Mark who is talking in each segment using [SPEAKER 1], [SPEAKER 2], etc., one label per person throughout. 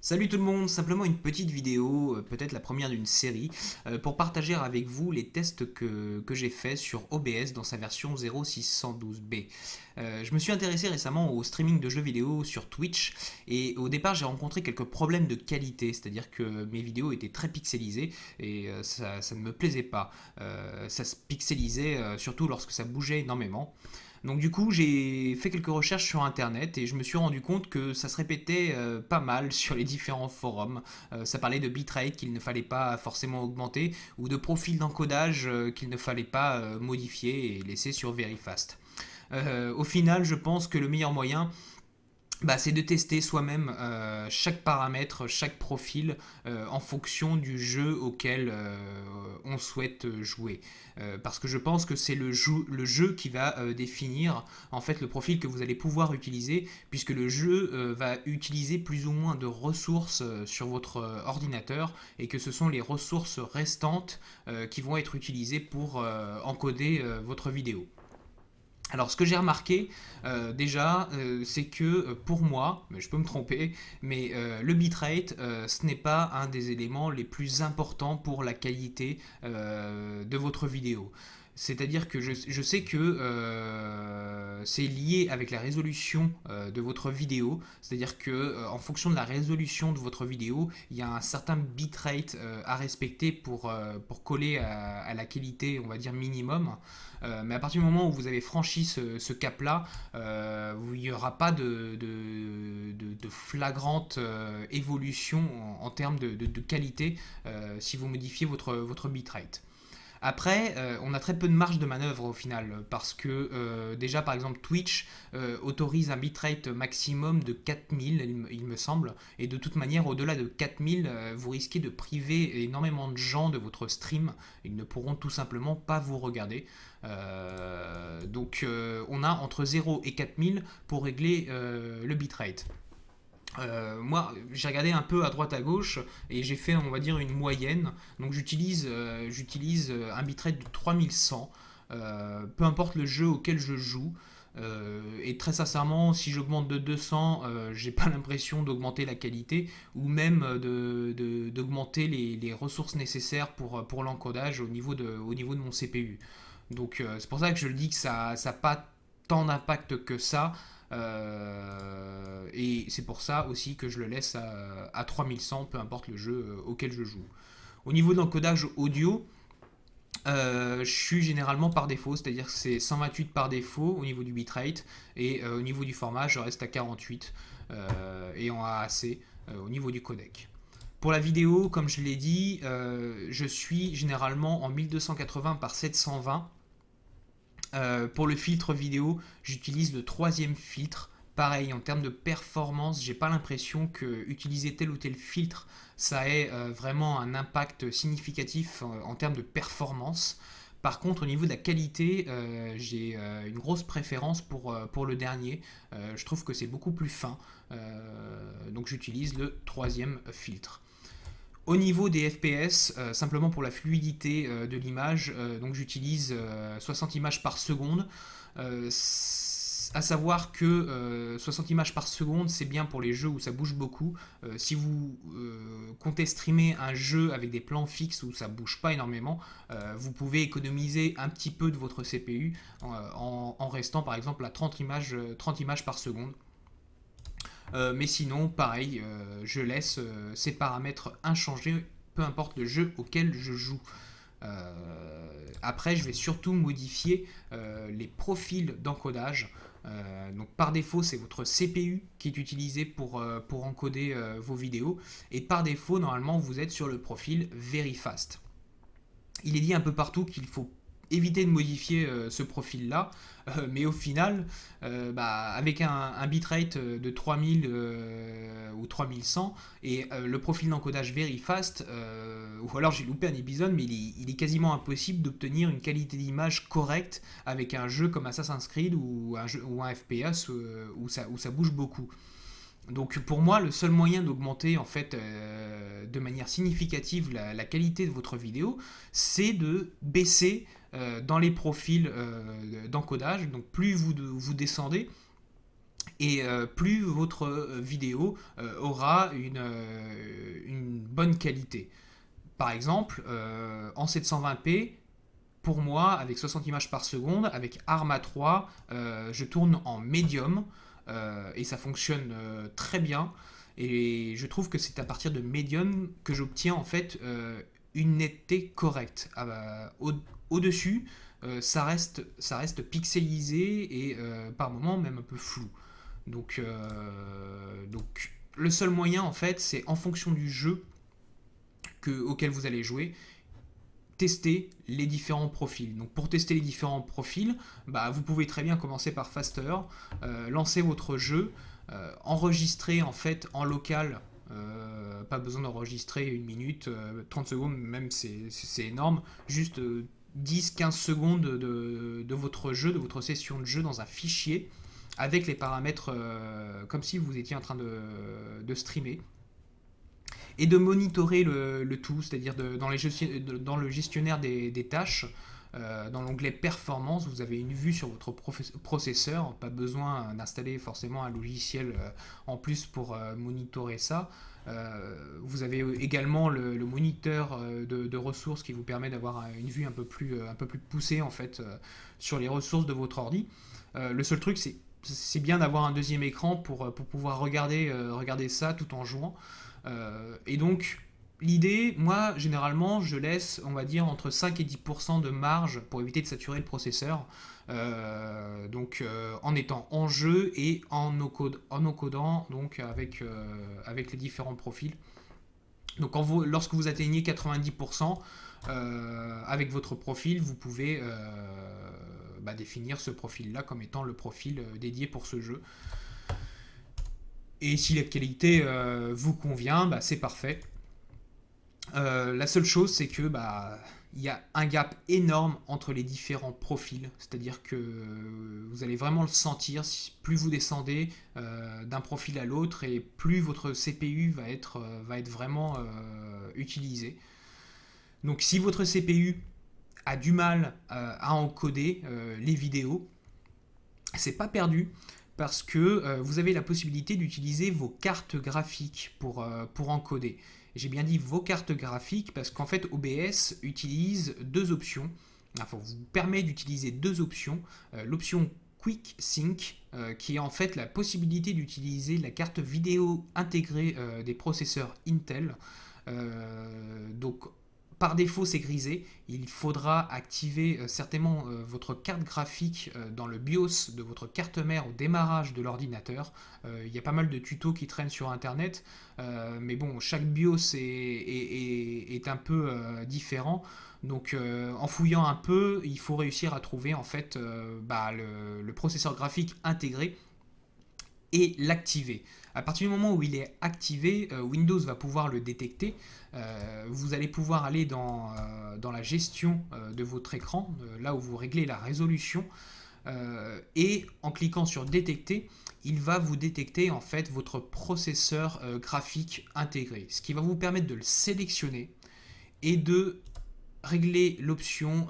[SPEAKER 1] Salut tout le monde, simplement une petite vidéo, peut-être la première d'une série, pour partager avec vous les tests que j'ai faits sur OBS dans sa version 0612B. Je me suis intéressé récemment au streaming de jeux vidéo sur Twitch et au départ j'ai rencontré quelques problèmes de qualité, c'est-à-dire que mes vidéos étaient très pixelisées et ça ne me plaisait pas. Ça se pixelisait surtout lorsque ça bougeait énormément. Donc du coup, j'ai fait quelques recherches sur internet et je me suis rendu compte que ça se répétait pas mal sur les différents forums. Ça parlait de bitrate qu'il ne fallait pas forcément augmenter ou de profil d'encodage qu'il ne fallait pas modifier et laisser sur very fast. Au final, je pense que le meilleur moyen, c'est de tester soi-même chaque paramètre, chaque profil en fonction du jeu auquel on souhaite jouer. Parce que je pense que c'est le jeu qui va définir en fait le profil que vous allez pouvoir utiliser, puisque le jeu va utiliser plus ou moins de ressources sur votre ordinateur et que ce sont les ressources restantes qui vont être utilisées pour encoder votre vidéo. Alors ce que j'ai remarqué déjà, c'est que pour moi, mais je peux me tromper, mais le bitrate, ce n'est pas un des éléments les plus importants pour la qualité de votre vidéo. C'est-à-dire que je sais que c'est lié avec la résolution de votre vidéo. C'est-à-dire que en fonction de la résolution de votre vidéo, il y a un certain bitrate à respecter pour coller à la qualité, on va dire, minimum. Mais à partir du moment où vous avez franchi ce cap-là, il n'y aura pas de flagrante évolution en termes de qualité si vous modifiez votre bitrate. Après, on a très peu de marge de manœuvre au final, parce que déjà par exemple Twitch autorise un bitrate maximum de 4000, il me semble, et de toute manière au-delà de 4000, vous risquez de priver énormément de gens de votre stream, ils ne pourront tout simplement pas vous regarder. Donc on a entre 0 et 4000 pour régler le bitrate. Moi, j'ai regardé un peu à droite à gauche et j'ai fait, on va dire, une moyenne. Donc j'utilise un bitrate de 3100, peu importe le jeu auquel je joue. Et très sincèrement, si j'augmente de 200, j'ai pas l'impression d'augmenter la qualité ou même d'augmenter les ressources nécessaires pour l'encodage au niveau de mon CPU. Donc c'est pour ça que je le dis que ça n'a pas tant d'impact que ça. Et c'est pour ça aussi que je le laisse à 3100, peu importe le jeu auquel je joue. Au niveau de l'encodage audio, je suis généralement par défaut, c'est-à-dire que c'est 128 par défaut au niveau du bitrate, et au niveau du format, je reste à 48, et en AAC au niveau du codec. Pour la vidéo, comme je l'ai dit, je suis généralement en 1280 par 720. Pour le filtre vidéo, j'utilise le troisième filtre. Pareil, en termes de performance, j'ai pas l'impression que utiliser tel ou tel filtre, ça ait vraiment un impact significatif en termes de performance. Par contre, au niveau de la qualité, j'ai une grosse préférence pour le dernier. Je trouve que c'est beaucoup plus fin. Donc j'utilise le troisième filtre. Au niveau des FPS, simplement pour la fluidité de l'image, donc j'utilise 60 images par seconde. À savoir que 60 images par seconde, c'est bien pour les jeux où ça bouge beaucoup. Si vous comptez streamer un jeu avec des plans fixes où ça bouge pas énormément, vous pouvez économiser un petit peu de votre CPU en restant par exemple à 30 images par seconde. Mais sinon, pareil, je laisse ces paramètres inchangés, peu importe le jeu auquel je joue. Après, je vais surtout modifier les profils d'encodage. Donc par défaut, c'est votre CPU qui est utilisé pour encoder vos vidéos. Et par défaut, normalement, vous êtes sur le profil Very Fast. Il est dit un peu partout qu'il faut éviter de modifier ce profil là, mais au final avec un bitrate de 3000 ou 3100 et le profil d'encodage very fast, ou alors j'ai loupé un épisode, mais il est quasiment impossible d'obtenir une qualité d'image correcte avec un jeu comme Assassin's Creed ou un FPS où ça bouge beaucoup. Donc pour moi, le seul moyen d'augmenter en fait de manière significative la qualité de votre vidéo, c'est de baisser dans les profils d'encodage. Donc plus vous descendez, et plus votre vidéo aura une bonne qualité. Par exemple, en 720p, pour moi, avec 60 images par seconde, avec Arma 3, je tourne en médium et ça fonctionne très bien. Et je trouve que c'est à partir de médium que j'obtiens en fait une netteté correcte. Au-dessus, ça reste pixelisé et par moments même un peu flou. Donc le seul moyen en fait, c'est en fonction du jeu auquel vous allez jouer, tester les différents profils. Donc pour tester les différents profils, vous pouvez très bien commencer par Faster, lancer votre jeu, enregistrer en fait en local. Pas besoin d'enregistrer 1 minute, 30 secondes, même c'est énorme. Juste 10-15 secondes de votre jeu, de votre session de jeu dans un fichier avec les paramètres comme si vous étiez en train de streamer. Et de monitorer le tout, c'est-à-dire dans le gestionnaire des tâches, dans l'onglet performance, vous avez une vue sur votre processeur, pas besoin d'installer forcément un logiciel en plus pour monitorer ça. Vous avez également le moniteur de ressources qui vous permet d'avoir une vue un peu plus poussée en fait sur les ressources de votre ordi. Le seul truc, c'est bien d'avoir un deuxième écran pour pouvoir regarder ça tout en jouant. Et donc, l'idée, moi, généralement, je laisse, on va dire, entre 5 et 10% de marge pour éviter de saturer le processeur. En étant en jeu et en encodant donc avec les différents profils. Donc, lorsque vous atteignez 90%, avec votre profil, vous pouvez définir ce profil-là comme étant le profil dédié pour ce jeu. Et si la qualité vous convient, c'est parfait. La seule chose, c'est que il y a un gap énorme entre les différents profils. C'est-à-dire que vous allez vraiment le sentir plus vous descendez d'un profil à l'autre et plus votre CPU va être vraiment utilisé. Donc si votre CPU a du mal à encoder les vidéos, c'est pas perdu. Parce que vous avez la possibilité d'utiliser vos cartes graphiques pour encoder. J'ai bien dit vos cartes graphiques parce qu'en fait OBS utilise deux options. Enfin, vous permet d'utiliser deux options. L'option Quick Sync qui est en fait la possibilité d'utiliser la carte vidéo intégrée des processeurs Intel. Donc par défaut, c'est grisé. Il faudra activer certainement votre carte graphique dans le BIOS de votre carte mère au démarrage de l'ordinateur. Il y a pas mal de tutos qui traînent sur Internet, mais bon, chaque BIOS est un peu différent. Donc, en fouillant un peu, il faut réussir à trouver en fait le processeur graphique intégré et l'activer. À partir du moment où il est activé, Windows va pouvoir le détecter. Vous allez pouvoir aller dans la gestion de votre écran, là où vous réglez la résolution, et en cliquant sur détecter, il va vous détecter en fait votre processeur graphique intégré, ce qui va vous permettre de le sélectionner et de régler l'option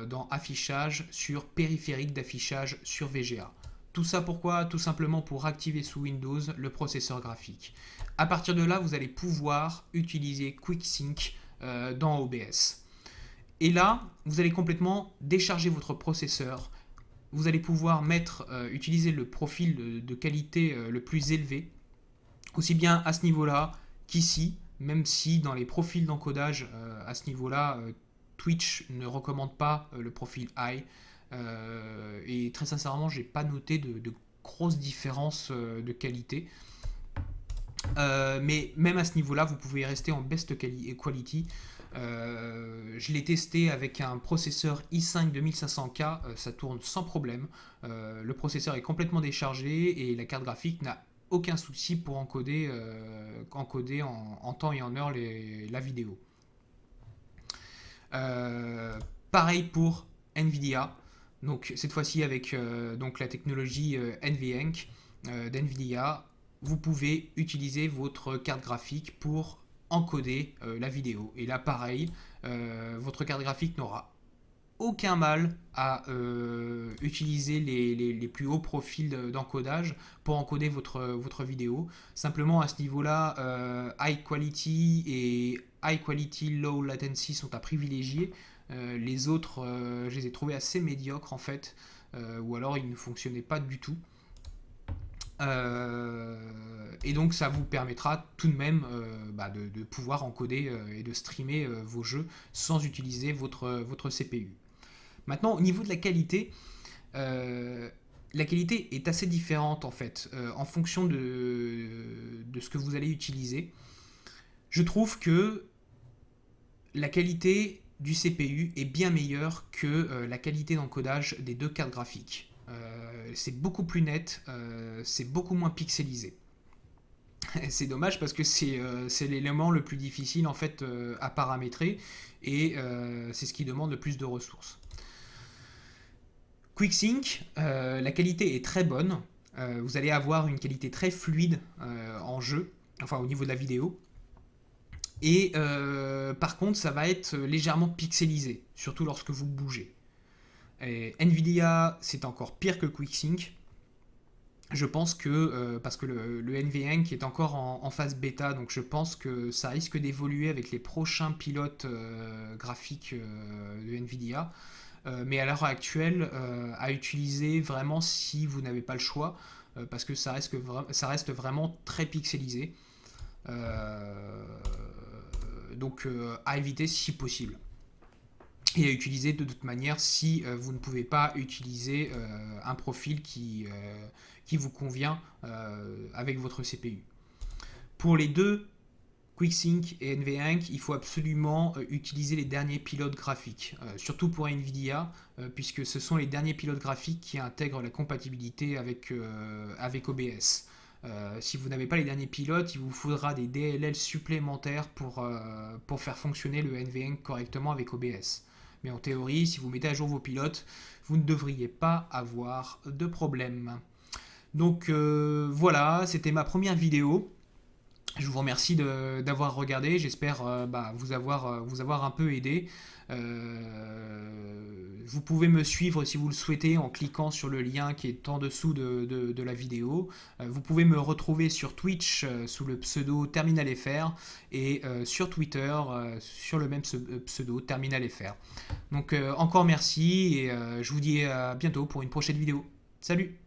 [SPEAKER 1] dans affichage sur périphérique d'affichage sur VGA. Tout ça pourquoi? Tout simplement pour activer sous Windows le processeur graphique. À partir de là, vous allez pouvoir utiliser QuickSync dans OBS. Et là, vous allez complètement décharger votre processeur. Vous allez pouvoir utiliser le profil de qualité le plus élevé, aussi bien à ce niveau-là qu'ici, même si dans les profils d'encodage à ce niveau-là, Twitch ne recommande pas le profil High. Et très sincèrement, j'ai pas noté de grosses différences de qualité. Mais même à ce niveau-là, vous pouvez rester en best quality. Je l'ai testé avec un processeur i5 2500K, ça tourne sans problème. Le processeur est complètement déchargé et la carte graphique n'a aucun souci pour encoder en temps et en heure la vidéo. Pareil pour Nvidia. Donc cette fois-ci avec la technologie NVENC d'NVIDIA, vous pouvez utiliser votre carte graphique pour encoder la vidéo. Et là pareil, votre carte graphique n'aura aucun mal à utiliser les plus hauts profils d'encodage pour encoder votre vidéo. Simplement à ce niveau-là, high quality et high quality low latency sont à privilégier. Les autres, je les ai trouvés assez médiocres en fait, ou alors ils ne fonctionnaient pas du tout. Et donc ça vous permettra tout de même de pouvoir encoder et de streamer vos jeux sans utiliser votre CPU. Maintenant, au niveau de la qualité est assez différente en fait, en fonction de ce que vous allez utiliser. Je trouve que la qualité du CPU est bien meilleure que la qualité d'encodage des deux cartes graphiques. C'est beaucoup plus net, c'est beaucoup moins pixelisé. C'est dommage parce que c'est l'élément le plus difficile en fait à paramétrer et c'est ce qui demande le plus de ressources. QuickSync, la qualité est très bonne. Vous allez avoir une qualité très fluide en jeu, enfin au niveau de la vidéo. Et par contre, ça va être légèrement pixelisé, surtout lorsque vous bougez. Et Nvidia, c'est encore pire que QuickSync. Je pense que, parce que le NVEnc est encore en phase bêta, donc je pense que ça risque d'évoluer avec les prochains pilotes graphiques de Nvidia. Mais à l'heure actuelle, à utiliser vraiment si vous n'avez pas le choix, parce que ça reste vraiment très pixelisé. Donc à éviter si possible. Et à utiliser de toute manière si vous ne pouvez pas utiliser un profil qui vous convient avec votre CPU. Pour les deux, QuickSync et NVEnc, il faut absolument utiliser les derniers pilotes graphiques, surtout pour Nvidia, puisque ce sont les derniers pilotes graphiques qui intègrent la compatibilité avec OBS. Si vous n'avez pas les derniers pilotes, il vous faudra des DLL supplémentaires pour faire fonctionner le NVEnc correctement avec OBS. Mais en théorie, si vous mettez à jour vos pilotes, vous ne devriez pas avoir de problème. Donc voilà, c'était ma première vidéo. Je vous remercie d'avoir regardé, j'espère vous avoir un peu aidé. Vous pouvez me suivre si vous le souhaitez en cliquant sur le lien qui est en dessous de la vidéo. Vous pouvez me retrouver sur Twitch sous le pseudo TerminalFR et sur Twitter sur le même pseudo TerminalFR. Donc encore merci et je vous dis à bientôt pour une prochaine vidéo. Salut!